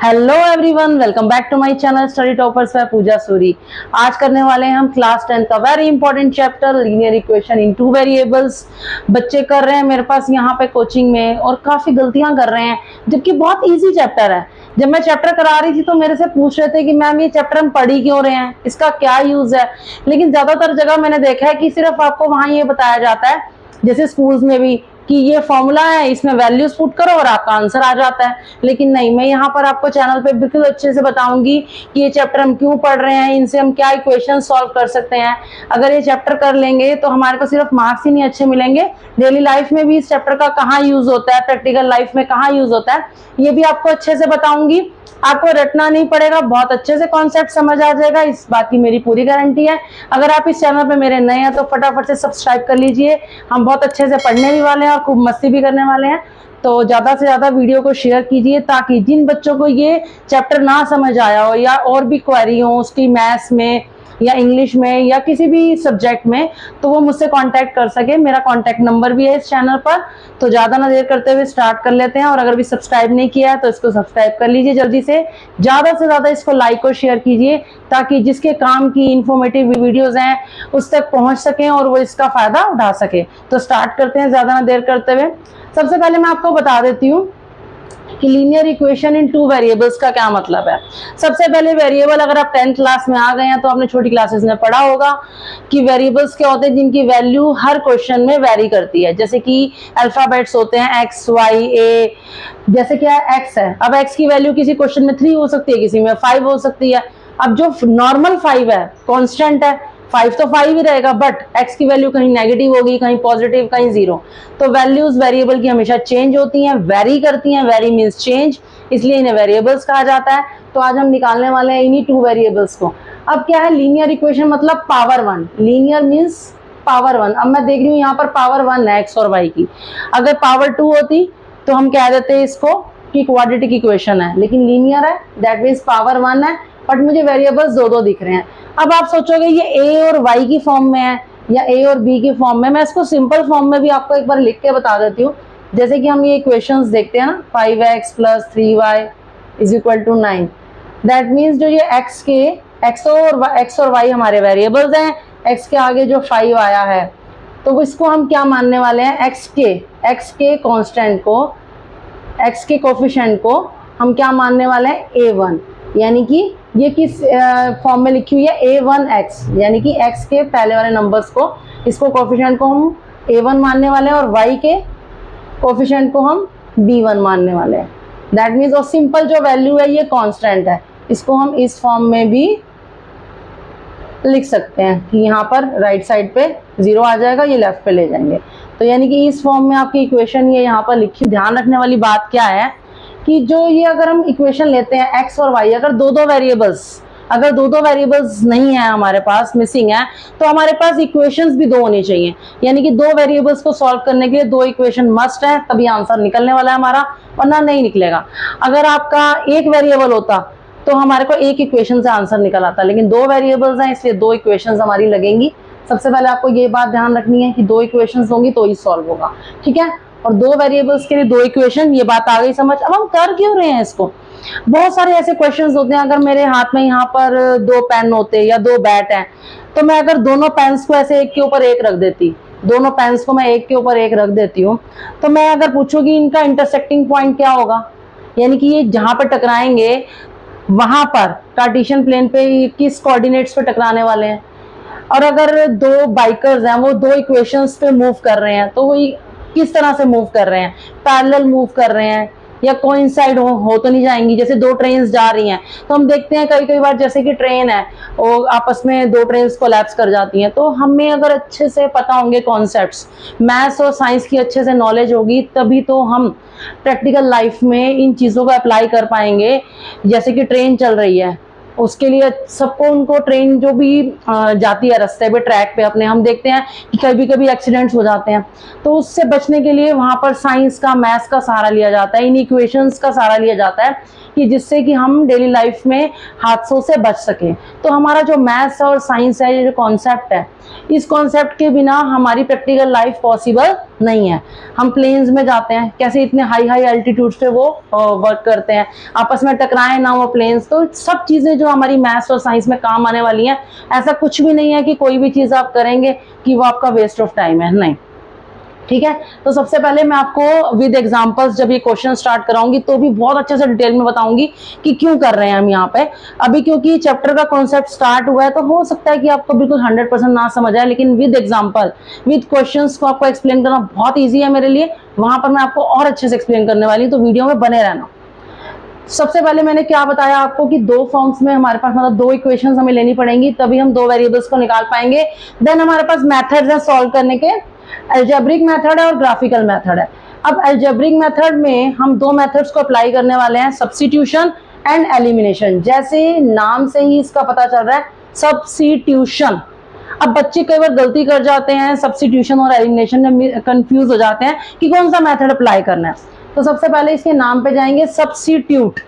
Hello everyone, welcome back to my channel Study Toppers by Pooja Suri. आज करने वाले हैं हम क्लास 10 का very important chapter linear equation in two variables. बच्चे कर रहे हैं मेरे पास यहाँ पे कोचिंग में और काफी गलतियां कर रहे हैं, जबकि बहुत इजी चैप्टर है। जब मैं चैप्टर करा रही थी तो मेरे से पूछ रहे थे कि मैम ये चैप्टर हम पढ़ ही क्यों रहे हैं, इसका क्या यूज है। लेकिन ज्यादातर जगह मैंने देखा है कि सिर्फ आपको वहां ये बताया जाता है, जैसे स्कूल्स में भी, कि ये फॉर्मूला है, इसमें वैल्यूज पुट करो और आपका आंसर आ जाता है। लेकिन नहीं, मैं यहाँ पर आपको चैनल पे बिल्कुल अच्छे से बताऊंगी कि ये चैप्टर हम क्यों पढ़ रहे हैं, इनसे हम क्या इक्वेशन सॉल्व कर सकते हैं। अगर ये चैप्टर कर लेंगे तो हमारे को सिर्फ मार्क्स ही नहीं अच्छे मिलेंगे, डेली लाइफ में भी इस चैप्टर का कहाँ यूज होता है, प्रैक्टिकल लाइफ में कहाँ यूज होता है, ये भी आपको अच्छे से बताऊंगी। आपको रटना नहीं पड़ेगा, बहुत अच्छे से कॉन्सेप्ट समझ आ जाएगा, इस बात की मेरी पूरी गारंटी है। अगर आप इस चैनल पे मेरे नए हैं तो फटाफट से सब्सक्राइब कर लीजिए। हम बहुत अच्छे से पढ़ने भी वाले हैं और खूब मस्ती भी करने वाले हैं। तो ज्यादा से ज्यादा वीडियो को शेयर कीजिए, ताकि जिन बच्चों को ये चैप्टर ना समझ आया हो या और भी क्वेरी हो उसकी मैथ्स में या इंग्लिश में या किसी भी सब्जेक्ट में, तो वो मुझसे कांटेक्ट कर सके। मेरा कांटेक्ट नंबर भी है इस चैनल पर। तो ज्यादा ना देर करते हुए स्टार्ट कर लेते हैं। और अगर भी सब्सक्राइब नहीं किया है तो इसको सब्सक्राइब कर लीजिए जल्दी से ज्यादा इसको लाइक और शेयर कीजिए, ताकि जिसके काम की इंफॉर्मेटिव वीडियोस हैं उस तक पहुंच सकें और वो इसका फायदा उठा सके। तो स्टार्ट करते हैं ज्यादा ना देर करते हुए। सबसे पहले मैं आपको बता देती हूँ कि linear equation in two variables का क्या मतलब है। सबसे पहले वेरिएबल, अगर आप 10th क्लास में आ गए हैं तो आपने छोटी क्लासेस में पढ़ा होगा कि वेरिएबल्स क्या होते हैं, जिनकी वैल्यू हर क्वेश्चन में वेरी करती है। जैसे कि अल्फाबेट्स होते हैं एक्स वाई ए, जैसे क्या एक्स है, अब एक्स की वैल्यू किसी क्वेश्चन में 3 हो सकती है, किसी में 5 हो सकती है। अब जो नॉर्मल 5 है, कॉन्स्टेंट है, 5 तो 5 ही रहेगा, बट x की वैल्यू कहीं नेगेटिव होगी, कहीं पॉजिटिव, कहीं जीरो। तो वैल्यूज वेरिएबल की हमेशा चेंज होती हैं, वेरी करती हैं। वेरी मीन्स चेंज, इसलिए इन्हें वेरिएबल्स कहा जाता है। तो आज हम निकालने वाले हैं इन्हीं टू वेरिएबल्स को। अब क्या है लीनियर इक्वेशन, मतलब पावर 1। Linear means power 1। अब मैं देख रही हूँ यहाँ पर पावर 1 है एक्स और वाई की। अगर पावर 2 होती तो हम कह देते हैं इसको कि क्वाड्रेटिक इक्वेशन है, लेकिन लीनियर है, दैट मीन्स पावर 1 है, बट मुझे वेरिएबल्स दो दिख रहे हैं। अब आप सोचोगे ये ए और वाई की फॉर्म में है या ए और बी की फॉर्म में। मैं इसको सिंपल फॉर्म में भी आपको एक बार लिख के बता देती हूँ। जैसे कि हम ये इक्वेशंस देखते हैं ना, 5x + 3y = 9। दैट मीन्स जो ये एक्स और वाई हमारे वेरिएबल्स हैं, एक्स के आगे जो 5 आया है तो इसको हम क्या मानने वाले हैं, एक्स के कांस्टेंट को, एक्स के कोफिशिएंट को हम क्या मानने वाले हैं, a1। यानी कि ये किस फॉर्म में लिखी हुई है, a1x, यानी कि x के पहले वाले नंबर्स को, इसको कोफिशिएंट को हम a1 मानने वाले हैं और y के कोफिशिएंट को हम b1 मानने वाले हैं। दैट मीन्स और सिंपल जो वैल्यू है ये कांस्टेंट है, इसको हम इस फॉर्म में भी लिख सकते हैं कि यहाँ पर राइट साइड पे 0 आ जाएगा, ये लेफ्ट पे ले जाएंगे। तो यानी कि इस फॉर्म में आपकी इक्वेशन ये यहाँ पर लिखी। ध्यान रखने वाली बात क्या है कि जो ये अगर हम इक्वेशन लेते हैं एक्स और वाई, अगर दो दो वेरिएबल्स नहीं है हमारे पास, मिसिंग है, तो हमारे पास इक्वेशंस भी 2 होनी चाहिए। यानी कि 2 वेरिएबल्स को सॉल्व करने के लिए 2 इक्वेशन मस्ट है, तभी आंसर निकलने वाला है हमारा, वरना नहीं निकलेगा। अगर आपका एक वेरिएबल होता तो हमारे को एक इक्वेशन से आंसर निकल आता, लेकिन 2 वेरिएबल्स हैं इसलिए 2 इक्वेशंस हमारी लगेंगी। सबसे पहले आपको ये बात ध्यान रखनी है कि 2 इक्वेशंस होंगी तो ही सॉल्व होगा, ठीक है। और 2 वेरिएबल्स के लिए 2 इक्वेशन, ये बात आ गई समझ। अब हम कर क्यों रहे हैं इसको, बहुत सारे ऐसे क्वेश्चंस होते हैं। अगर मेरे हाथ में यहाँ पर 2 पेन होते या 2 बैट हैं, तो मैं अगर दोनों पेन्स को ऐसे एक के ऊपर एक रख देती, दोनों पेन्स को मैं एक के ऊपर एक रख देती हूँ, तो मैं अगर पूछूंगी इनका इंटरसेक्टिंग पॉइंट क्या होगा, यानी कि ये जहां पर टकराएंगे वहां पर कार्टेशियन प्लेन पे किस कोऑर्डिनेट्स पे टकराने वाले हैं। और अगर 2 बाइकर्स हैं, वो 2 इक्वेशंस पे मूव कर रहे हैं, तो वो किस तरह से मूव कर रहे हैं, पैरेलल मूव कर रहे हैं या कोइंसाइड हो तो नहीं जाएंगी। जैसे 2 ट्रेन्स जा रही हैं तो हम देखते हैं कई बार, जैसे कि ट्रेन है और आपस में 2 ट्रेन्स कोलैप्स कर जाती हैं। तो हमें अगर अच्छे से पता होंगे कॉन्सेप्ट्स, मैथ्स और साइंस की अच्छे से नॉलेज होगी, तभी तो हम प्रैक्टिकल लाइफ में इन चीज़ों को अप्लाई कर पाएंगे। जैसे कि ट्रेन चल रही है, उसके लिए सबको, उनको ट्रेन जो भी जाती है रास्ते पे, ट्रैक पे अपने, हम देखते हैं कि कभी कभी एक्सीडेंट्स हो जाते हैं, तो उससे बचने के लिए वहां पर साइंस का, मैथ्स का सहारा लिया जाता है, इन इक्वेशंस का सहारा लिया जाता है कि जिससे कि हम डेली लाइफ में हादसों से बच सकें। तो हमारा जो मैथ्स और साइंस है, ये जो कॉन्सेप्ट है, इस कॉन्सेप्ट के बिना हमारी प्रैक्टिकल लाइफ पॉसिबल नहीं है। हम प्लेन्स में जाते हैं, कैसे इतने हाई हाई एल्टीट्यूड पे वो वर्क करते हैं, आपस में टकराए ना वो प्लेन्स। तो सब चीजें जो हमारी मैथ्स और साइंस में काम आने वाली हैं, ऐसा कुछ भी नहीं है कि कोई भी चीज आप करेंगे कि वो आपका वेस्ट ऑफ टाइम है, नहीं। ठीक है, तो सबसे पहले मैं आपको विद एग्जांपल्स जब ये क्वेश्चन स्टार्ट कराऊंगी तो भी बहुत अच्छे से डिटेल में बताऊंगी कि क्यों कर रहे हैं हम यहाँ पे। अभी क्योंकि चैप्टर का कॉन्सेप्ट स्टार्ट हुआ है तो हो सकता है कि आपको बिल्कुल 100% ना समझ आए, लेकिन विद एग्जांपल, विद क्वेश्चंस को आपको एक्सप्लेन करना बहुत ईजी है मेरे लिए। वहां पर मैं आपको और अच्छे से एक्सप्लेन करने वाली हूँ, तो वीडियो में बने रहना। सबसे पहले मैंने क्या बताया आपको कि दो फॉर्म्स में हमारे पास, मतलब दो इक्वेशंस हमें लेनी पड़ेंगी, तभी हम दो वेरिएबल्स को निकाल पाएंगे। देन हमारे पास मेथड्स हैं सॉल्व करने के, अलजेब्रिक मेथड है और ग्राफिकल मेथड है। अब अलजेब्रिक मेथड में हम दो मेथड्स को अप्लाई करने वाले हैं, सब्स्टिट्यूशन एंड एलिमिनेशन। जैसे नाम से ही इसका पता चल रहा है, सब्स्टिट्यूशन। अब बच्चे कई बार गलती कर जाते हैं, सब्स्टिट्यूशन और एलिमिनेशन में कंफ्यूज हो जाते हैं कि कौन सा मेथड अप्लाई करना है। तो सबसे पहले इसके नाम पे जाएंगे, सब्स्टिट्यूट।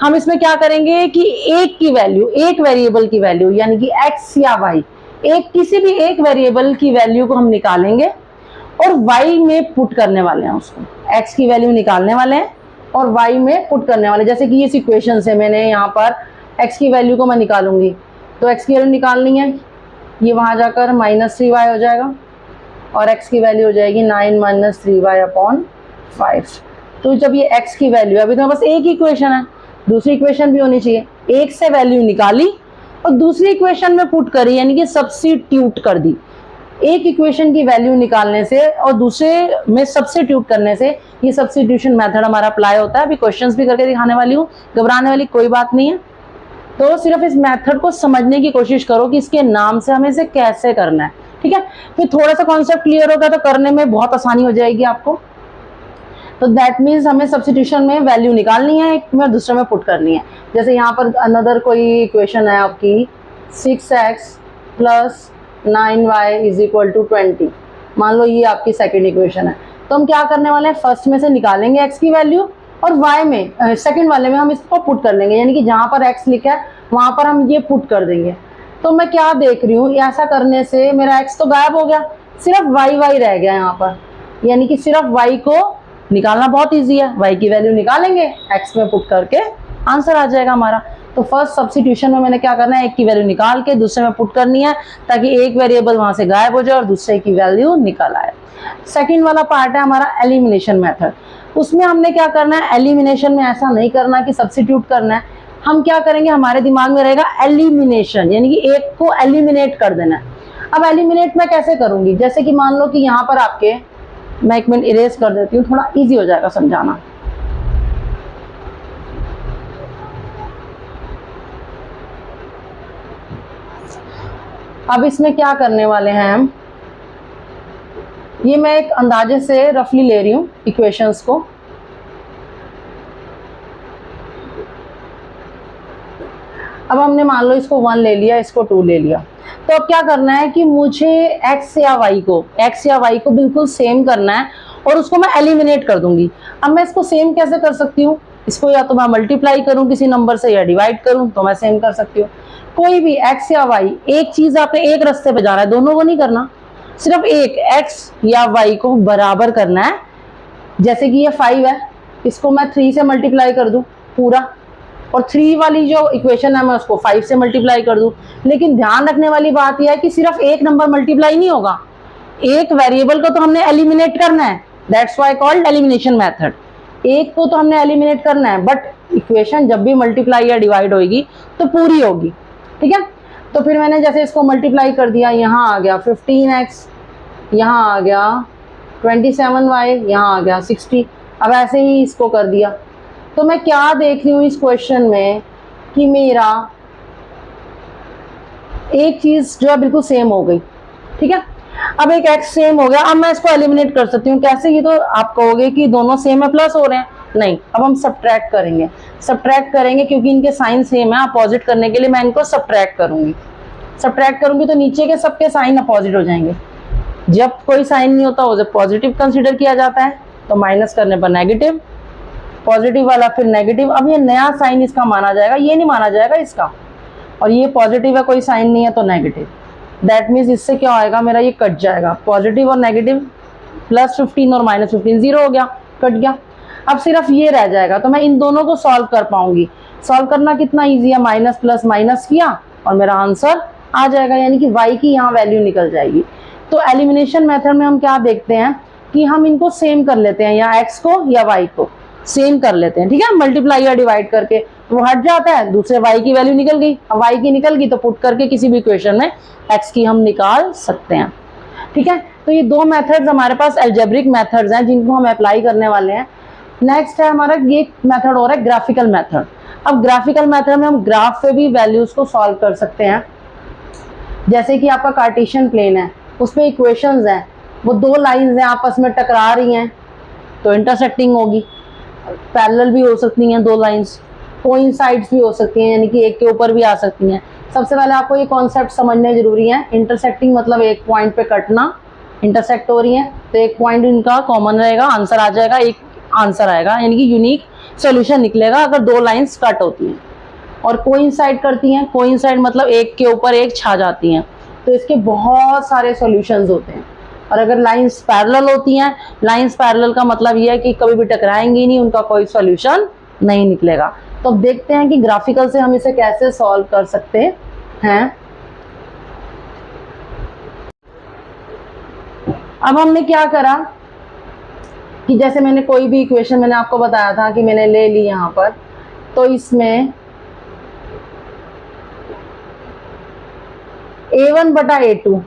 हम इसमें क्या करेंगे कि एक की वैल्यू, एक वेरिएबल की वैल्यू यानी कि x या y, एक किसी भी एक वेरिएबल की वैल्यू को हम निकालेंगे और y में पुट करने वाले हैं उसको। x की वैल्यू निकालने वाले हैं और y में पुट करने वाले, जैसे कि ये इक्वेशन से मैंने यहाँ पर x की वैल्यू को मैं निकालूंगी, तो x की वैल्यू निकालनी है, ये वहां जाकर -3y हो जाएगा और x की वैल्यू हो जाएगी 9 - 3y/5। तो जब ये x की वैल्यू, अभी तो बस एक इक्वेशन है, दूसरी इक्वेशन भी होनी चाहिए। एक से वैल्यू निकाली और दूसरी इक्वेशन में पुट करी, यानी कि सब्स्टिट्यूट कर दी। एक इक्वेशन की वैल्यू निकालने से और दूसरे में सब्स्टिट्यूट करने से ये सब्स्टिट्यूशन मेथड हमारा अप्लाई होता है। अभी क्वेश्चंस भी करके दिखाने वाली हूँ, घबराने वाली कोई बात नहीं है। तो सिर्फ इस मेथड को समझने की कोशिश करो कि इसके नाम से हमें इसे कैसे करना है, ठीक है। फिर थोड़ा सा कॉन्सेप्ट क्लियर होगा तो करने में बहुत आसानी हो जाएगी आपको। तो दैट मीन्स हमें सब्स्टिट्यूशन में वैल्यू निकालनी है, एक में दूसरे में पुट करनी है। जैसे यहाँ पर अनदर कोई इक्वेशन है आपकी, 6x + 9y = 20। मान लो ये आपकी सेकंड इक्वेशन है। तो हम क्या करने वाले हैं, फर्स्ट में से निकालेंगे x की वैल्यू और y में, सेकंड वाले में हम इसको पुट कर लेंगे, यानी कि जहाँ पर x लिखा है वहां पर हम ये पुट कर देंगे। तो मैं क्या देख रही हूँ, ऐसा करने से मेरा x तो गायब हो गया, सिर्फ y रह गया यहाँ पर, यानी कि सिर्फ y को निकालना बहुत इजी है। y की वैल्यू निकालेंगे, x में पुट करके आंसर आ जाएगा हमारा। तो फर्स्ट सब्स्टिट्यूशन में मैंने क्या करना है, एक की वैल्यू निकाल के दूसरे में पुट करनी है, ताकि एक वेरिएबल वहां से गायब हो जाए और दूसरे की वैल्यू निकल आए। सेकंड वाला पार्ट है हमारा एलिमिनेशन मेथड। उसमें हमने क्या करना है, एलिमिनेशन में ऐसा नहीं करना कि सब्स्टिट्यूट करना है, हम क्या करेंगे, हमारे दिमाग में रहेगा एलिमिनेशन, यानी कि एक को एलिमिनेट कर देना है। अब एलिमिनेट मैं कैसे करूंगी, जैसे कि मान लो कि यहाँ पर आपके, मैं एक मिनट इरेज कर देती हूँ, थोड़ा इजी हो जाएगा समझाना। अब इसमें क्या करने वाले हैं हम, ये मैं एक अंदाजे से रफली ले रही हूँ इक्वेशंस को। अब हमने मान लो इसको 1 ले लिया, इसको 2 ले लिया। तो अब क्या करना है कि मुझे x या y को बिल्कुल सेम करना है और उसको मैं एलिमिनेट कर दूंगी। अब मैं इसको सेम कैसे कर सकती हूँ, इसको या तो मैं मल्टीप्लाई करूँ किसी नंबर से या डिवाइड करूँ, तो मैं सेम कर सकती हूँ। कोई भी x या y, एक चीज आपने एक रास्ते पे जाना है, दोनों को नहीं करना, सिर्फ एक x या y को बराबर करना है। जैसे कि ये 5 है, इसको मैं 3 से मल्टीप्लाई कर दूं पूरा, और 3 वाली जो इक्वेशन है मैं उसको 5 से मल्टीप्लाई कर दूं। लेकिन ध्यान रखने वाली बात यह है कि सिर्फ एक नंबर मल्टीप्लाई नहीं होगा, एक वेरिएबल को तो हमने एलिमिनेट करना है, that's why called elimination method. एक को तो हमने एलिमिनेट करना है, बट इक्वेशन जब भी मल्टीप्लाई या डिवाइड होगी तो पूरी होगी, ठीक है। तो फिर मैंने जैसे इसको मल्टीप्लाई कर दिया, यहाँ आ गया 15x, यहाँ आ गया 27y, यहाँ आ गया 60। अब ऐसे ही इसको कर दिया। तो मैं क्या देख रही हूँ इस क्वेश्चन में कि मेरा एक चीज जो है बिल्कुल सेम हो गई, ठीक है। अब एक x सेम हो गया, अब मैं इसको एलिमिनेट कर सकती हूँ। कैसे, ये तो आप कहोगे कि दोनों सेम है, प्लस हो रहे हैं, नहीं। अब हम सब्ट्रैक्ट करेंगे क्योंकि इनके साइन सेम है। अपोजिट करने के लिए मैं इनको सब्ट्रैक्ट करूंगी तो नीचे के सबके साइन अपोजिट हो जाएंगे। जब कोई साइन नहीं होता उसे पॉजिटिव कंसीडर किया जाता है, तो माइनस करने पर नेगेटिव, पॉजिटिव वाला फिर नेगेटिव। अब ये नया साइन इसका माना जाएगा, ये नहीं माना जाएगा इसका, और ये पॉजिटिव है कोई साइन नहीं है तो नेगेटिव। दैट मीन्स इससे क्या होएगा, मेरा ये कट जाएगा, पॉजिटिव और नेगेटिव +15 और -15 0 हो गया, कट गया। अब सिर्फ ये रह जाएगा, तो मैं इन दोनों को सॉल्व कर पाऊंगी। सॉल्व करना कितना इजी है, माइनस प्लस माइनस किया और मेरा आंसर आ जाएगा, यानी कि y की यहाँ वैल्यू निकल जाएगी। तो एलिमिनेशन मेथड में हम क्या देखते हैं कि हम इनको सेम कर लेते हैं, या x को या y को सेम कर लेते हैं, ठीक है, मल्टीप्लाई या डिवाइड करके वो हट जाता है, दूसरे y की वैल्यू निकल गई। अब y की निकल गई तो पुट करके किसी भी इक्वेशन में x की हम निकाल सकते हैं, ठीक है। तो ये दो मेथड्स हमारे पास अलजेब्रिक मेथड्स हैं जिनको हम अप्लाई करने वाले हैं। नेक्स्ट है हमारा ये मेथड हो रहा है ग्राफिकल मेथड। अब ग्राफिकल मेथड में हम ग्राफ पे भी वैल्यूज को सॉल्व कर सकते हैं। जैसे कि आपका कार्टेशियन प्लेन है, उसमें इक्वेशंस हैं, वो दो लाइंस हैं आपस में टकरा रही हैं तो इंटरसेक्टिंग होगी। पैरेलल भी हो सकती हैं दो लाइंस, कोइंसाइड्स भी हो सकती हैं, यानी कि एक के ऊपर भी आ सकती हैं। सबसे पहले आपको ये कॉन्सेप्ट समझने जरूरी है। इंटरसेक्टिंग मतलब एक पॉइंट पे कटना, इंटरसेक्ट हो रही है तो एक पॉइंट इनका कॉमन रहेगा, आंसर आ जाएगा, एक आंसर आएगा, यानी कि यूनिक सॉल्यूशन निकलेगा अगर दो लाइंस कट होती हैं। और कोइंसाइड करती हैं, कोइंसाइड मतलब एक के ऊपर एक छा जाती हैं, तो इसके बहुत सारे सॉल्यूशंस होते हैं। और अगर लाइंस पैरेलल होती हैं, लाइंस पैरेलल का मतलब यह है कि कभी भी टकराएंगी नहीं, उनका कोई सॉल्यूशन नहीं निकलेगा। तो अब देखते हैं कि ग्राफिकल से हम इसे कैसे सॉल्व कर सकते हैं। अब हमने क्या करा कि जैसे मैंने कोई भी इक्वेशन, मैंने आपको बताया था कि मैंने ले ली यहाँ पर, तो इसमें a1/a2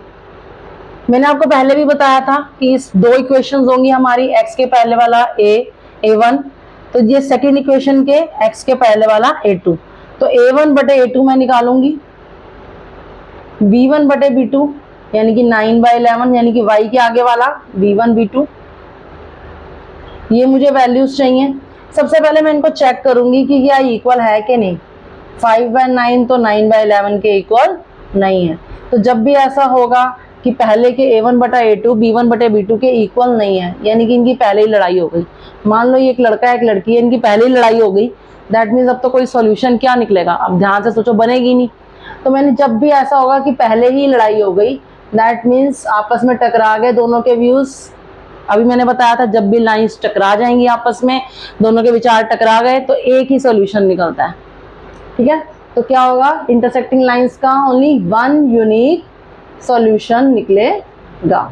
मैंने आपको पहले भी बताया था कि इस दो इक्वेशंस होंगी हमारी, x के पहले वाला a1, तो ये सेकेंड इक्वेशन के x के पहले वाला a2, तो a1/a2 मैं निकालूंगी, b1/b2 यानी कि 9/11 यानी कि y के आगे वाला b1 b2, ये मुझे वैल्यूज चाहिए। सबसे पहले मैं इनको चेक करूंगी कि क्या इक्वल है कि नहीं। 5/9 तो 9/11 के इक्वल नहीं है। तो जब भी ऐसा होगा कि पहले के a1/a2 b1/b2 के इक्वल नहीं है, यानी कि इनकी पहले ही लड़ाई हो गई। मान लो ये एक लड़का एक लड़की है, इनकी पहले ही लड़ाई हो गई, दैट मीन्स अब तो कोई सॉल्यूशन क्या निकलेगा, अब ध्यान से सोचो, बनेगी नहीं। तो मैंने जब भी ऐसा होगा कि पहले ही लड़ाई हो गई, दैट मीन्स आपस में टकरा गए दोनों के व्यूज। अभी मैंने बताया था जब भी लाइंस टकरा जाएंगी आपस में, दोनों के विचार टकरा गए तो एक ही सॉल्यूशन निकलता है, ठीक है। तो क्या होगा, इंटरसेक्टिंग लाइंस का ओनली वन यूनिक सॉल्यूशन निकलेगा।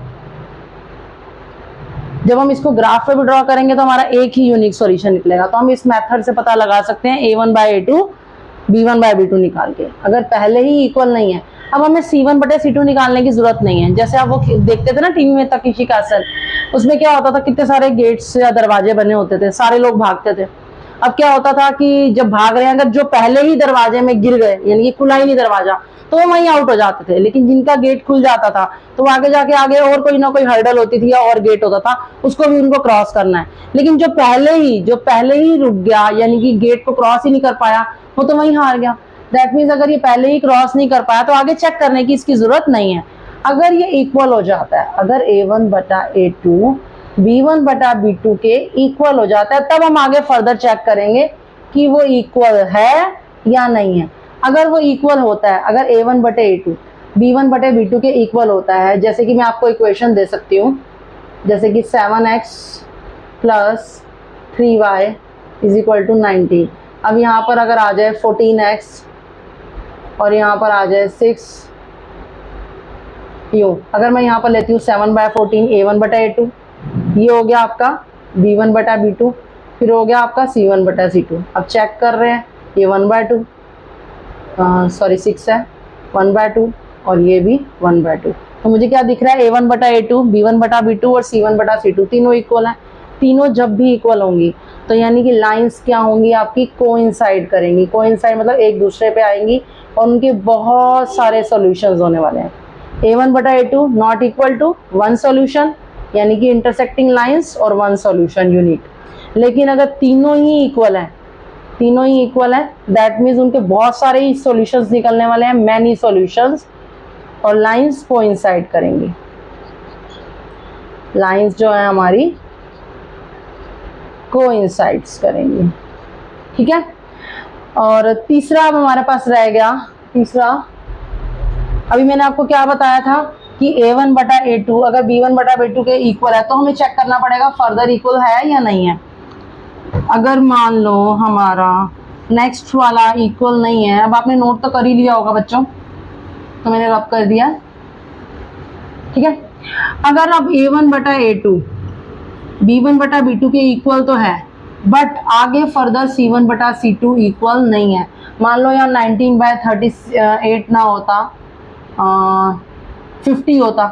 जब हम इसको ग्राफ पे भी ड्रॉ करेंगे तो हमारा एक ही यूनिक सॉल्यूशन निकलेगा। तो हम इस मेथड से पता लगा सकते हैं a1/a2 b1/b2 निकाल के, अगर पहले ही इक्वल नहीं है। अब हमें c1/c2 निकालने की जरूरत नहीं है। जैसे आप वो देखते थे ना टीवी में तकीशी कैसल, उसमें क्या होता था, कितने सारे गेट्स या दरवाजे बने होते थे, सारे लोग भागते थे। अब क्या होता था कि जब भाग रहे हैं, अगर जो पहले ही दरवाजे में गिर गए, यानी कि खुला ही नहीं दरवाजा, तो वो वहीं आउट हो जाते थे। लेकिन जिनका गेट खुल जाता था तो आगे जाके आगे और कोई ना कोई हर्डल होती थी या और गेट होता था, उसको भी उनको क्रॉस करना है। लेकिन जो पहले ही रुक गया, यानी कि गेट को क्रॉस ही नहीं कर पाया, वो तो वहीं हार गया। दैट मीन्स अगर ये पहले ही क्रॉस नहीं कर पाया तो आगे चेक करने की इसकी जरूरत नहीं है। अगर ये इक्वल हो जाता है, अगर a1/a2 b1/b2 के इक्वल हो जाता है, तब हम आगे फर्दर चेक करेंगे कि वो इक्वल है या नहीं है। अगर वो इक्वल होता है, अगर a1/a2 b1/b2 के इक्वल होता है, जैसे कि मैं आपको इक्वेशन दे सकती हूँ, जैसे कि 7x + 3y = 19। अब यहाँ पर अगर आ जाए 14x और यहाँ पर आ जाए 6, यूँ अगर मैं यहाँ पर लेती हूँ 7/14 a1/a2, ये हो गया आपका b1/b2, फिर हो गया आपका c1/c2। अब चेक कर रहे हैं, ये 1/2 6 है, 1/2 और ये भी 1/2। तो मुझे क्या दिख रहा है, a1/a2 b1/b2 और c1/c2 तीनों इक्वल है। तीनों जब भी इक्वल होंगी तो यानी कि लाइंस क्या होंगी आपकी, कोइंसाइड करेंगी। कोइंसाइड मतलब एक दूसरे पे आएंगी और उनके बहुत सारे सॉल्यूशंस होने वाले हैं। a1/a2 not equal to one solution, यानी कि इंटरसेक्टिंग लाइंस और वन सॉल्यूशन यूनिक। लेकिन अगर तीनों ही इक्वल है, दैट मीन्स उनके बहुत सारे ही सॉल्यूशंस निकलने वाले हैं, मैनी सॉल्यूशंस, और लाइंस कोइंसाइड करेंगी। लाइंस जो है हमारी कोइंसाइड्स करेंगी। ठीक है, और तीसरा अब हमारे पास रह गया, तीसरा अभी मैंने आपको क्या बताया था कि a1 बटा a2 अगर b1 बटा b2 के इक्वल है तो हमें चेक करना पड़ेगा फर्दर इक्वल है या नहीं है। अगर मान लो हमारा नेक्स्ट वाला इक्वल नहीं है, अब आपने नोट तो कर ही लिया होगा बच्चों, तो मैंने रब कर दिया। ठीक है, अगर अब a1 बटा a2 b1 बटा b2 के इक्वल तो है, बट आगे फर्दर c1 बटा c2 इक्वल नहीं है। मान लो यहाँ 19/38 ना होता 50 होता,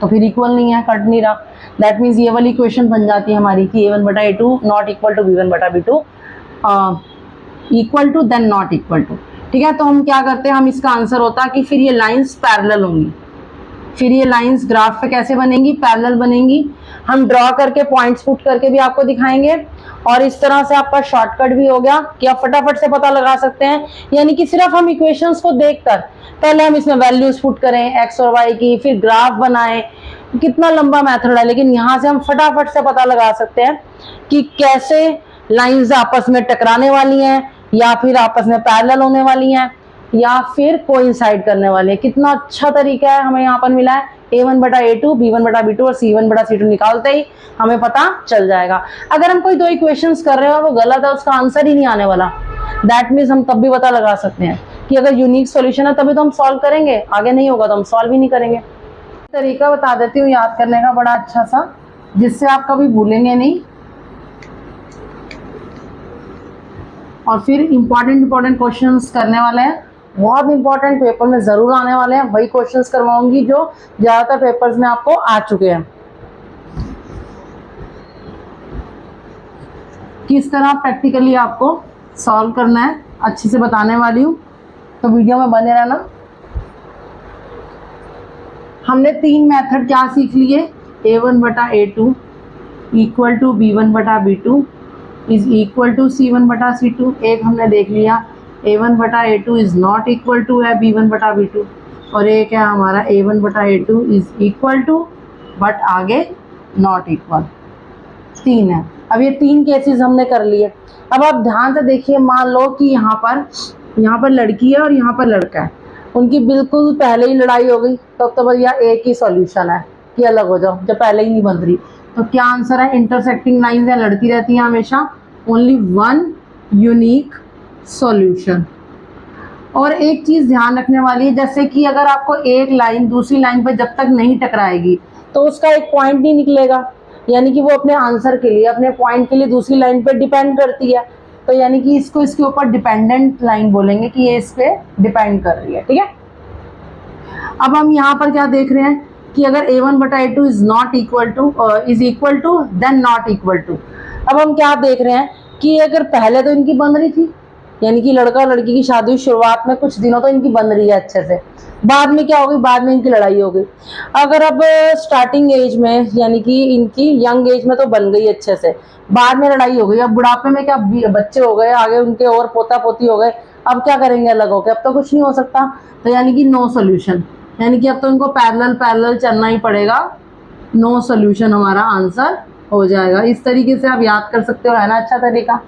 तो फिर इक्वल नहीं है, कट नहीं रहा। दैट मीन्स ये वाली इक्वेशन बन जाती है हमारी कि a1 बटा a2 not equal to b1 बटा b2 equal to then not equal to. ठीक है, तो हम क्या करते हैं, हम इसका आंसर होता कि फिर ये लाइंस पैरेलल होंगी। फिर ये लाइंस ग्राफ पे कैसे बनेंगी, पैरेलल बनेंगी। हम ड्रॉ करके पॉइंट्स पुट करके भी आपको दिखाएंगे, और इस तरह से आपका शॉर्टकट भी हो गया कि आप फटाफट से पता लगा सकते हैं। यानी कि सिर्फ हम इक्वेशंस को देखकर पहले हम इसमें वैल्यूज पुट करें एक्स और वाई की, फिर ग्राफ बनाएं, कितना लंबा मेथड है, लेकिन यहाँ से हम फटाफट से पता लगा सकते हैं कि कैसे लाइंस आपस में टकराने वाली हैं, या फिर आपस में पैरेलल होने वाली हैं, या फिर कोइंसाइड करने वाले हैं। कितना अच्छा तरीका है हमें यहाँ पर मिला है। a1 बटा a2 b1 बटा b2 और c1 बटा c2 निकालते ही हमें पता चल जाएगा। अगर हम कोई दो इक्वेशंस कर रहे हो और वो गलत है, उसका आंसर ही नहीं आने वाला, दैट मीन्स हम तब भी पता लगा सकते हैं कि अगर यूनिक सॉल्यूशन है तभी तो हम सॉल्व करेंगे, आगे नहीं होगा तो हम सॉल्व ही नहीं करेंगे। तरीका बता देती हूँ याद करने का बड़ा अच्छा सा, जिससे आप कभी भूलेंगे नहीं, और फिर इंपॉर्टेंट क्वेश्चंस करने वाले हैं, बहुत इंपॉर्टेंट पेपर में जरूर आने वाले हैं। वही क्वेश्चंस करवाऊंगी जो ज्यादातर पेपर्स में आपको आ चुके हैं। किस तरह प्रैक्टिकली आपको सॉल्व करना है अच्छे से बताने वाली हूँ, तो वीडियो में बने रहना। हमने तीन मेथड क्या सीख लिए, a1 बटा a2 इक्वल टू b1 बटा b2 is equal to c1 बटा c2। एक हमने देख लिया a1 बटा a2 is not equal to है b1 बटा b2, और एक है हमारा a1 बटा a2 is equal to but आगे नॉट इक्वल। तीन है। अब ये तीन केसेस हमने कर लिए। अब आप ध्यान से देखिए, मान लो कि यहाँ पर लड़की है और यहाँ पर लड़का है, उनकी बिल्कुल पहले ही लड़ाई हो गई, तब तो भैया एक ही सॉल्यूशन है कि अलग हो जाओ, जब पहले ही नहीं बन रही। तो क्या आंसर है, इंटरसेक्टिंग लाइंस है, लड़ती रहती हैं हमेशा, ओनली वन यूनिक सॉल्यूशन। और एक चीज़ ध्यान रखने वाली है, जैसे कि अगर आपको एक लाइन दूसरी लाइन पर जब तक नहीं टकराएगी तो उसका एक पॉइंट नहीं निकलेगा, यानी कि वो अपने आंसर के लिए, अपने पॉइंट के लिए दूसरी लाइन पर डिपेंड करती है। तो यानी कि इसको इसके ऊपर डिपेंडेंट लाइन बोलेंगे कि ये इस पर डिपेंड कर रही है। ठीक है, अब हम यहाँ पर क्या देख रहे हैं कि अगर a1 बटा a2 is not equal to is equal to then not equal to. अब हम क्या देख रहे हैं कि अगर पहले तो इनकी बन रही थी, यानी कि लड़का और लड़की की शादी शुरुआत में कुछ दिनों तो इनकी बन रही है अच्छे से, बाद में क्या हो गई, बाद में इनकी लड़ाई हो गई। अगर अब स्टार्टिंग एज में यानी कि इनकी यंग एज में तो बन गई अच्छे से, बाद में लड़ाई हो गई, अब बुढ़ापे में क्या बच्चे हो गए, आगे उनके और पोता पोती हो गए, अब क्या करेंगे अलग होकर, अब तो कुछ नहीं हो सकता। तो यानी कि नो सोल्यूशन, यानी कि अब तो इनको पैरेलल चलना ही पड़ेगा, नो सोल्यूशन हमारा आंसर हो जाएगा। इस तरीके से आप याद कर सकते हो, है ना अच्छा तरीका।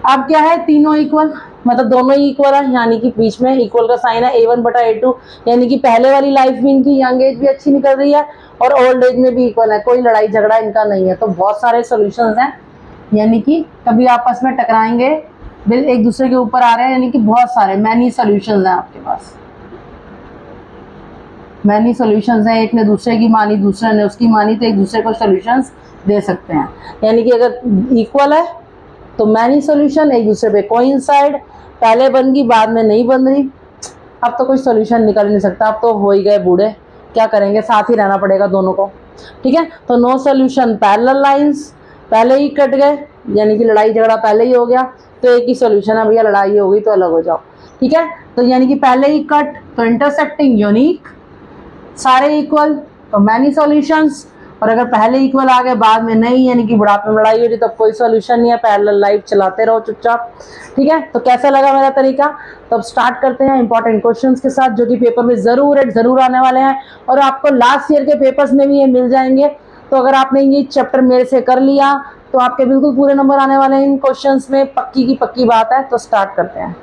अब क्या है, तीनों इक्वल, मतलब दोनों ही इक्वल है, यानी कि बीच में इक्वल का साइन है, a1 बटा a2, यानी कि पहले वाली लाइफ भी इनकी यंग एज भी अच्छी निकल रही है और ओल्ड एज में भी इक्वल है, कोई लड़ाई झगड़ा इनका नहीं है। तो बहुत सारे सॉल्यूशंस हैं, यानी कि कभी आपस में टकराएंगे, बिल एक दूसरे के ऊपर आ रहे हैं, यानी कि बहुत सारे मैनी सॉल्यूशंस हैं आपके पास, मैनी सॉल्यूशंस हैं। एक ने दूसरे की मानी, दूसरे ने उसकी मानी, तो एक दूसरे को सॉल्यूशंस दे सकते हैं। यानी कि अगर इक्वल है तो मैनी सॉल्यूशन, एक दूसरे पे कोइंसाइड, पहले बन गई बाद में नहीं बन रही, अब तो कोई सॉल्यूशन निकल नहीं सकता, अब तो हो ही गए बूढ़े, क्या करेंगे, साथ ही रहना पड़ेगा दोनों को। ठीक है, तो नो सॉल्यूशन, पैरेलल लाइंस पहले ही कट गए, यानी कि लड़ाई झगड़ा पहले ही हो गया, तो एक ही सॉल्यूशन है भैया, लड़ाई हो गई तो अलग हो जाओ। ठीक है, तो यानी कि पहले ही कट, तो इंटरसेक्टिंग यूनिक, सारे इक्वल तो मैनी सॉल्यूशंस, और अगर पहले इक्वल आ गए बाद में नहीं, यानी कि बुढ़ापे में लड़ाई हो रही, तो कोई सॉल्यूशन नहीं है, पैरेलल लाइफ चलाते रहो चुपचाप। ठीक है, तो कैसा लगा मेरा तरीका। तो अब स्टार्ट करते हैं इंपॉर्टेंट क्वेश्चंस के साथ, जो कि पेपर में जरूर आने वाले हैं, और आपको लास्ट ईयर के पेपर्स में भी ये मिल जाएंगे। तो अगर आपने ये चैप्टर मेरे से कर लिया तो आपके बिल्कुल पूरे नंबर आने वाले हैं इन क्वेश्चंस में, पक्की की पक्की बात है। तो स्टार्ट करते हैं।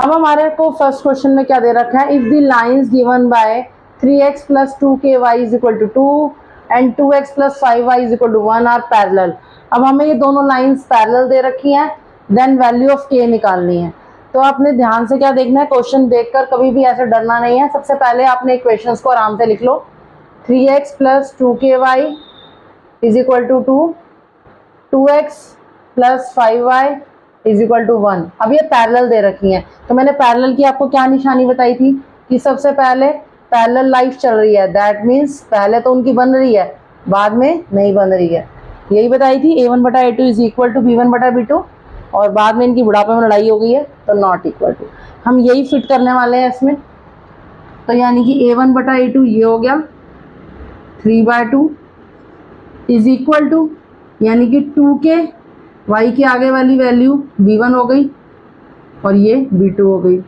अब हमारे को फर्स्ट क्वेश्चन में क्या दे रखा है, if the lines given by 3x + 2ky = 2 and 2x + 5y = 1 are parallel. अब हमें ये दोनों लाइंस पैरेलल दे रखी हैं, देन वैल्यू ऑफ k निकालनी है। तो आपने ध्यान से क्या देखना है, क्वेश्चन देखकर कभी भी ऐसे डरना नहीं है। सबसे पहले आपने इक्वेशंस को आराम से लिख लो। 3x + 2ky = 2, 2x + 5y = 1। अब ये पैरेलल दे रखी हैं, तो मैंने पैरेलल की आपको क्या निशानी बताई थी कि सबसे पहले पैरेलल लाइफ चल रही है, दैट मीन्स पहले तो उनकी बन रही है, बाद में नहीं बन रही है। यही बताई थी a1/a2 = b1/b2, और बाद में इनकी बुढ़ापे में लड़ाई हो गई है तो नॉट इक्वल टू। हम यही फिट करने वाले हैं इसमें। तो यानी कि a1/a2 ये हो गया 3/2 = यानी कि 2k, y के आगे वाली वैल्यू b1 हो गई और ये b2 हो गई।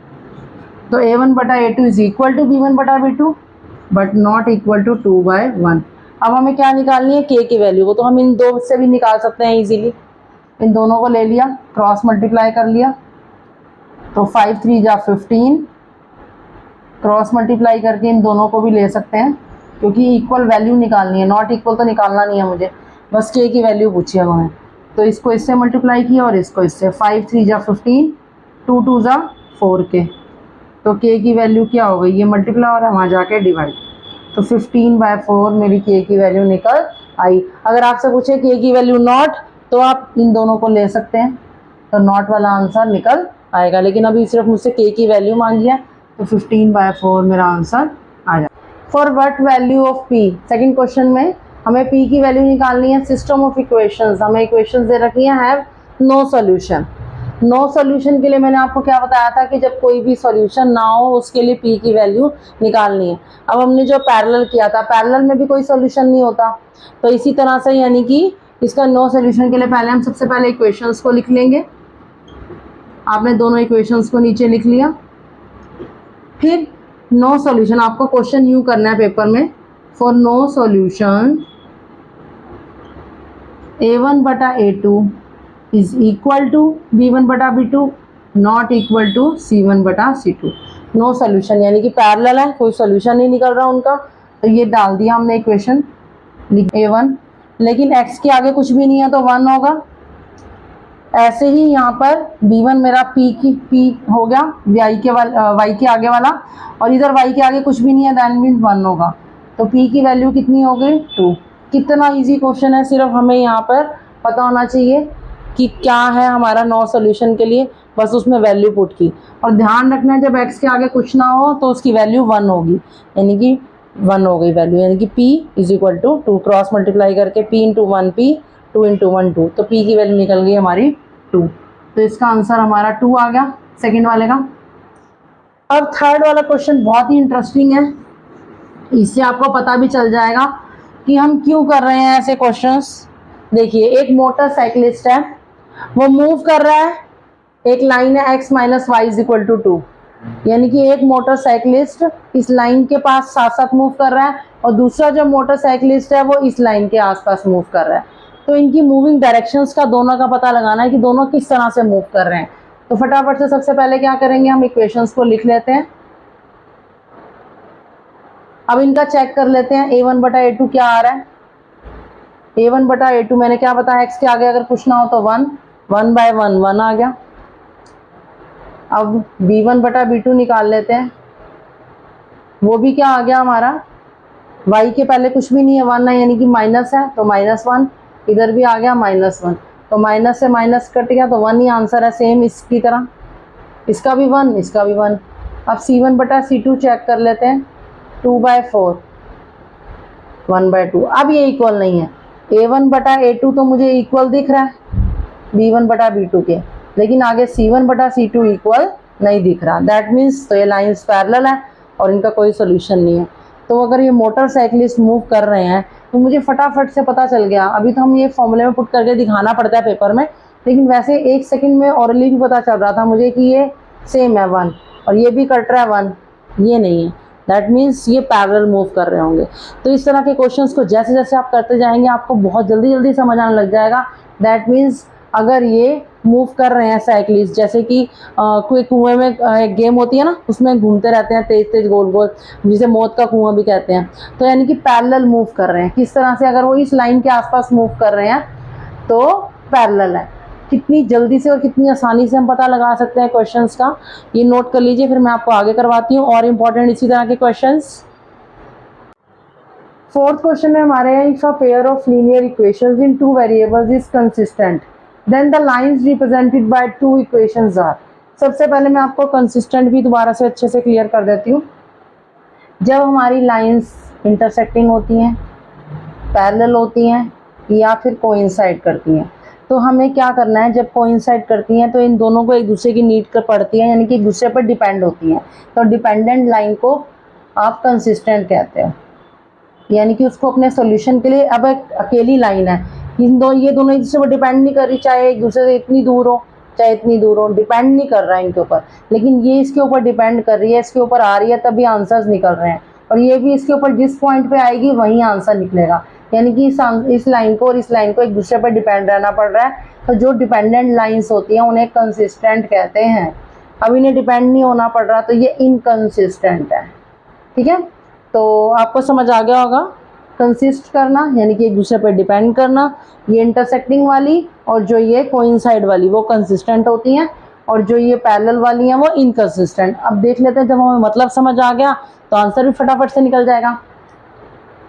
तो a1/a2 = b1/b2 but not equal to 2/1। अब हमें क्या निकालनी है, k की वैल्यू को। तो हम इन दो से भी निकाल सकते हैं इजीली। इन दोनों को ले लिया, क्रॉस मल्टीप्लाई कर लिया, तो 5 3 जा 15, क्रॉस मल्टीप्लाई करके इन दोनों को भी ले सकते हैं, क्योंकि इक्वल वैल्यू निकालनी है, नॉट इक्वल तो निकालना नहीं है मुझे, बस k की वैल्यू पूछी है उन्होंने। तो इसको इससे मल्टीप्लाई किया और इसको इससे, 5 3 जा 15, 2 2 जा 4k। तो k की वैल्यू क्या हो गई, ये मल्टीप्लाई और वहाँ जाके डिवाइड, तो 15/4 मेरी k की वैल्यू निकल आई। अगर आपसे पूछे k की वैल्यू नॉट, तो आप इन दोनों को ले सकते हैं, तो नॉट वाला आंसर निकल आएगा। लेकिन अभी सिर्फ मुझसे k की वैल्यू मांगी है, तो 15/4 मेरा आंसर आ जाए। For what value of p, second question में हमें p की वैल्यू निकालनी है। सिस्टम ऑफ इक्वेशंस, हमें इक्वेशंस दे रखी हैं, have no solution. No solution के लिए मैंने आपको क्या बताया था कि जब कोई भी सॉल्यूशन ना हो उसके लिए p की वैल्यू निकालनी है। अब हमने जो पैरेलल किया था, पैरेलल में भी कोई सॉल्यूशन नहीं होता, तो इसी तरह से यानी कि इसका नो सॉल्यूशन के लिए पहले हम सबसे पहले इक्वेशंस को लिख लेंगे। आपने दोनों इक्वेशंस को नीचे लिख लिया, फिर नो सॉल्यूशन, आपको क्वेश्चन यूं करना है पेपर में, for no solution a1/a2 = b1/b2 not equal to c1/c2। No solution यानी कि पैरेलल है, कोई सॉल्यूशन नहीं निकल रहा उनका, तो ये डाल दिया हमने इक्वेशन a1, लेकिन x के आगे कुछ भी नहीं है तो 1 होगा। ऐसे ही यहाँ पर b1 मेरा p हो गया, y के आगे वाला, और इधर y के आगे कुछ भी नहीं है, दैट मीन्स 1 होगा। तो p की वैल्यू कितनी हो गई, 2। कितना इजी क्वेश्चन है, सिर्फ हमें यहाँ पर पता होना चाहिए कि क्या है हमारा नो सॉल्यूशन के लिए, बस उसमें वैल्यू पुट की। और ध्यान रखना है जब x के आगे कुछ ना हो तो उसकी वैल्यू 1 होगी, यानी कि 1 हो गई वैल्यू, यानी कि p = 2, क्रॉस मल्टीप्लाई करके p × 1 p, 2 × 1 2, तो p की वैल्यू निकल गई हमारी 2। तो इसका आंसर हमारा 2 आ गया सेकंड वाले का। अब थर्ड वाला क्वेश्चन बहुत ही इंटरेस्टिंग है, इससे आपको पता भी चल जाएगा कि हम क्यों कर रहे हैं ऐसे क्वेश्चंस। देखिए, एक मोटरसाइकिलिस्ट है, वो मूव कर रहा है, एक लाइन है x - y = 2, यानी कि एक मोटरसाइकिलिस्ट इस लाइन के पास साथ साथ मूव कर रहा है और दूसरा जो मोटरसाइकिलिस्ट है वो इस लाइन के आसपास मूव कर रहा है। तो इनकी मूविंग डायरेक्शंस का दोनों का पता लगाना है कि दोनों किस तरह से मूव कर रहे हैं। तो फटाफट से सबसे पहले क्या करेंगे, हम इक्वेशंस को लिख लेते हैं। अब इनका चेक कर लेते हैं, a1/a2 क्या आ रहा है। a1/a2 मैंने क्या बताया, x के आगे अगर पूछना हो तो 1, 1/1 1 आ गया। अब b1/b2 निकाल लेते हैं, वो भी क्या आ गया हमारा, y के पहले कुछ भी नहीं है, 1 है, यानी कि माइनस है, तो -1, इधर भी आ गया -1, तो माइनस से माइनस कट गया, तो 1 ही आंसर है, सेम इसकी तरह, इसका भी 1, इसका भी 1। अब c1/c2 चेक कर लेते हैं, 2/4 1/2। अब ये इक्वल नहीं है, a1/a2 तो मुझे इक्वल दिख रहा है b1/b2 के, लेकिन आगे c1/c2 इक्वल नहीं दिख रहा, दैट मीन्स तो ये लाइंस पैरेलल है और इनका कोई सोल्यूशन नहीं है। तो अगर ये मोटरसाइकिलिस्ट मूव कर रहे हैं तो मुझे फटाफट से पता चल गया। अभी तो हम ये फॉर्मूले में पुट करके दिखाना पड़ता है पेपर में, लेकिन वैसे 1 सेकंड में ऑरली भी पता चल रहा था मुझे कि ये सेम है 1, और ये भी कट रहा है 1, ये नहीं है, दैट मीन्स ये पैरेलल मूव कर रहे होंगे। तो इस तरह के क्वेश्चंस को जैसे जैसे आप करते जाएंगे आपको बहुत जल्दी जल्दी समझ आने लग जाएगा दैट मीन्स अगर ये मूव कर रहे हैं साइकिलिस्ट, जैसे कि कोई कुएं में एक गेम होती है ना, उसमें घूमते रहते हैं तेज तेज गोल गोल, जिसे मौत का कुआं भी कहते हैं, तो यानी कि पैरेलल मूव कर रहे हैं। किस तरह से, अगर वो इस लाइन के आसपास मूव कर रहे हैं तो पैरेलल है। कितनी जल्दी से और कितनी आसानी से हम पता लगा सकते हैं क्वेश्चंस का, ये नोट कर लीजिए, फिर मैं आपको आगे करवाती हूँ और इम्पोर्टेंट इसी तरह के क्वेश्चंस। फोर्थ क्वेश्चन में हमारे हैं, if a pair of linear equations in two variables is consistent then the lines represented by two equations are. सबसे पहले मैं आपको कंसिस्टेंट भी दोबारा से अच्छे से क्लियर कर देती हूँ। जब हमारी लाइंस इंटरसेक्टिंग होती हैं, पैरेलल होती हैं या फिर कोइंसाइड करती हैं, तो हमें क्या करना है, जब कोइंसाइड करती हैं तो इन दोनों को एक दूसरे की नीड कर पड़ती है, यानी कि एक दूसरे पर डिपेंड होती हैं, तो डिपेंडेंट लाइन को आप कंसिस्टेंट कहते हो। यानी कि उसको अपने सॉल्यूशन के लिए, अब एक अकेली लाइन है, ये दोनों एक दूसरे पर डिपेंड नहीं कर रही, चाहे एक दूसरे से इतनी दूर हो चाहे इतनी दूर हो, डिपेंड नहीं कर रहा है इनके ऊपर, लेकिन ये इसके ऊपर डिपेंड कर रही है, इसके ऊपर आ रही है तभी आंसर्स निकल रहे हैं, और ये भी इसके ऊपर जिस पॉइंट पे आएगी वहीं आंसर निकलेगा। यानी कि इस लाइन को और इस लाइन को एक दूसरे पर डिपेंड रहना पड़ रहा है, तो जो डिपेंडेंट लाइंस होती हैं उन्हें कंसिस्टेंट कहते हैं। अब इन्हें डिपेंड नहीं होना पड़ रहा तो ये इनकंसिस्टेंट है। ठीक है, तो आपको समझ आ गया होगा। कंसिस्ट करना यानी कि एक दूसरे पर डिपेंड करना, ये इंटरसेक्टिंग वाली और जो ये कोइंसाइड वाली वो कंसिस्टेंट होती हैं, और जो ये पैरेलल वाली हैं वो इनकंसिस्टेंट। अब देख लेते हैं, जब हमें मतलब समझ आ गया तो आंसर भी फटाफट से निकल जाएगा।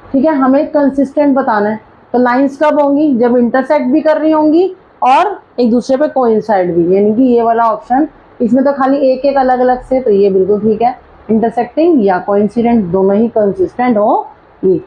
ठीक है, हमें कंसिस्टेंट बताना है, तो लाइंस कब होंगी, जब इंटरसेक्ट भी कर रही होंगी और एक दूसरे पे कोइंसाइड भी, यानी कि ये वाला ऑप्शन। इसमें तो खाली एक एक अलग अलग से, तो ये बिल्कुल ठीक है, इंटरसेक्टिंग या कोइंसिडेंट दोनों ही कंसिस्टेंट हो ये।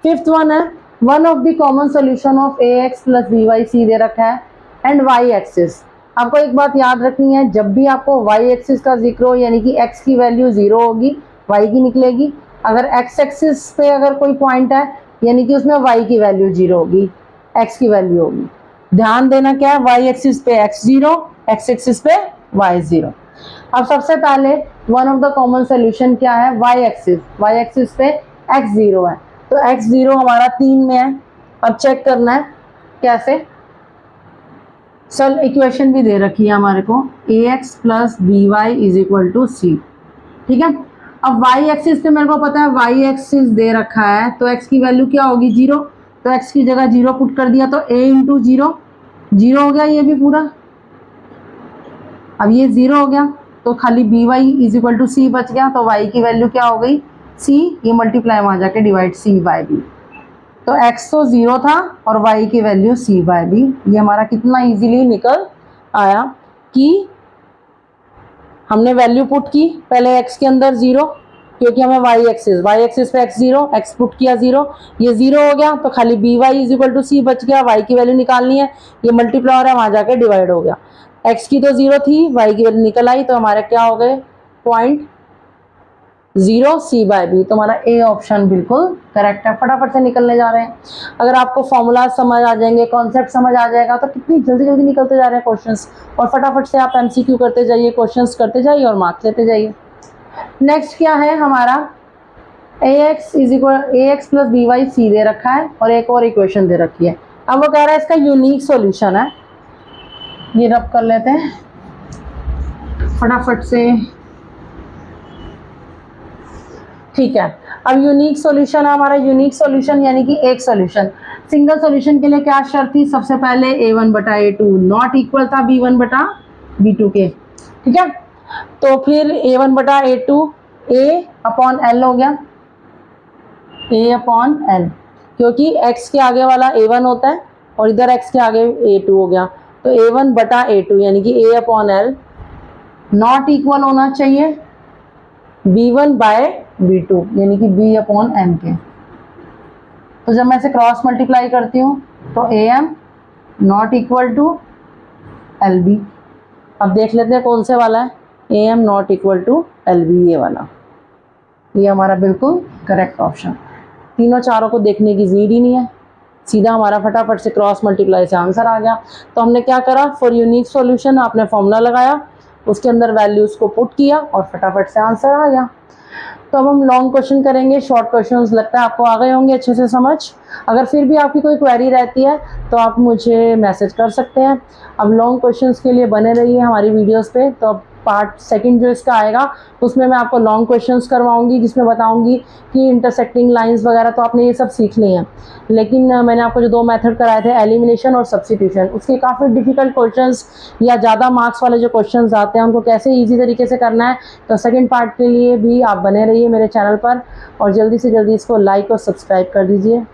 फिफ्थ वन है, one of the common solution of a x plus b y c दे रखा है एंड वाई एक्सिस। आपको एक बात याद रखनी है, जब भी आपको वाई एक्सिस का जिक्र हो, यानी कि एक्स की वैल्यू 0 होगी, वाई की निकलेगी। अगर एक्स एक्सिस पे अगर कोई पॉइंट है, यानी कि उसमें वाई की वैल्यू 0 होगी, एक्स की वैल्यू होगी। ध्यान देना क्या है, वाई एक्सिस पे एक्स 0, एक्स एक्सिस पे वाई 0। अब सबसे पहले one of the common solution क्या है, वाई एक्सिस पे एक्स 0 है, तो एक्स 0 हमारा 3 में है। अब चेक करना है कैसे, चल इक्वेशन भी दे रखी है हमारे को, a x plus b y is equal to c. ठीक है, अब वाई एक्सिस पे मेरे को पता है वाई एक्सिस दे रखा है, तो एक्स की वैल्यू क्या होगी 0, तो एक्स की जगह 0 पुट कर दिया, तो a इंटू 0 0 हो गया, ये भी पूरा। अब ये 0 हो गया तो खाली b y is equal to c बच गया, तो y की वैल्यू क्या हो गई c, ये मल्टीप्लाई में आ जाके डिवाइड c बाय b, तो x तो 0 था और y की वैल्यू c बाय b। ये हमारा कितना इजीली निकल आया कि हमने वैल्यू पुट की पहले x के अंदर 0, क्योंकि हमें y एक्सिस पे x 0, x पुट किया 0, ये 0 हो गया, तो खाली b y is equal to c बच गया, y की वैल्यू निकालनी है, ये मल्टीप्लाई हो रहा है वहाँ जाके डिवाइड हो गया, x की तो 0 थी, y की वैल्यू निकल आई, तो हमारे क्या हो गए पॉइंट 0 c बाय बी। तो हमारा ए ऑप्शन बिल्कुल करेक्ट है। फटाफट से निकलने जा रहे हैं। अगर आपको फॉर्मूला समझ आ जाएंगे, कॉन्सेप्ट समझ आ जाएगा, तो कितनी जल्दी जल्दी निकलते जा रहे हैं क्वेश्चंस, और फटाफट से आप एमसीक्यू करते जाइए, क्वेश्चंस करते जाइए और मार्क्स लेते जाइए। नेक्स्ट क्या है हमारा, a x plus b y c दे रखा है और एक और इक्वेशन दे रखी है। अब वो कह रहा है इसका यूनिक सॉल्यूशन है, ये रब कर लेते हैं फटाफट से। ठीक है, अब यूनिक सॉल्यूशन है हमारा, यूनिक सॉल्यूशन यानी कि एक सॉल्यूशन। सिंगल सॉल्यूशन के लिए क्या शर्त थी, सबसे पहले a1 बटा a2 नॉट इक्वल था b1 बटा b2 के। ठीक है, तो फिर a1 बटा a2 a अपॉन l हो गया, a अपॉन l, क्योंकि x के आगे वाला a1 होता है और इधर x के आगे a2 हो गया, तो a1 बटा a2 यानी कि a upon l not equal होना चाहिए b1 बाय b2 यानी कि b अपॉन m के। तो जब मैं इसे क्रॉस मल्टीप्लाई करती हूँ तो am not equal to lb। अब देख लेते हैं कौन से वाला है, am not equal to lb, ये वाला, ये हमारा बिल्कुल करेक्ट ऑप्शन। तीनों चारों को देखने की नीड ही नहीं है, सीधा हमारा फटाफट से क्रॉस मल्टीप्लाई से आंसर आ गया। तो हमने क्या करा, फॉर यूनिक सॉल्यूशन आपने फॉर्मूला लगाया, उसके अंदर वैल्यूज को पुट किया और फटाफट से आंसर आ गया। तो तो अब हम लॉन्ग क्वेश्चन करेंगे। शॉर्ट क्वेश्चंस लगता है आपको आ गए होंगे अच्छे से समझ। अगर फिर भी आपकी कोई क्वेरी रहती है तो आप मुझे मैसेज कर सकते हैं। अब लॉन्ग क्वेश्चंस के लिए बने रहिए हमारी वीडियोस पे। तो अब पार्ट सेकंड जो इसका आएगा उसमें मैं आपको लॉन्ग क्वेश्चंस करवाऊंगी, जिसमें बताऊंगी कि इंटरसेक्टिंग लाइंस वगैरह तो आपने ये सब सीख लिए हैं, लेकिन मैंने आपको जो 2 मेथड कराए थे एलिमिनेशन और सब्स्टिट्यूशन, उसके काफ़ी डिफिकल्ट क्वेश्चंस या ज़्यादा मार्क्स वाले जो क्वेश्चंस आते हैं उनको कैसे ईजी तरीके से करना है। तो सेकेंड पार्ट के लिए भी आप बने रहिए मेरे चैनल पर और जल्दी से जल्दी इसको लाइक और सब्सक्राइब कर दीजिए।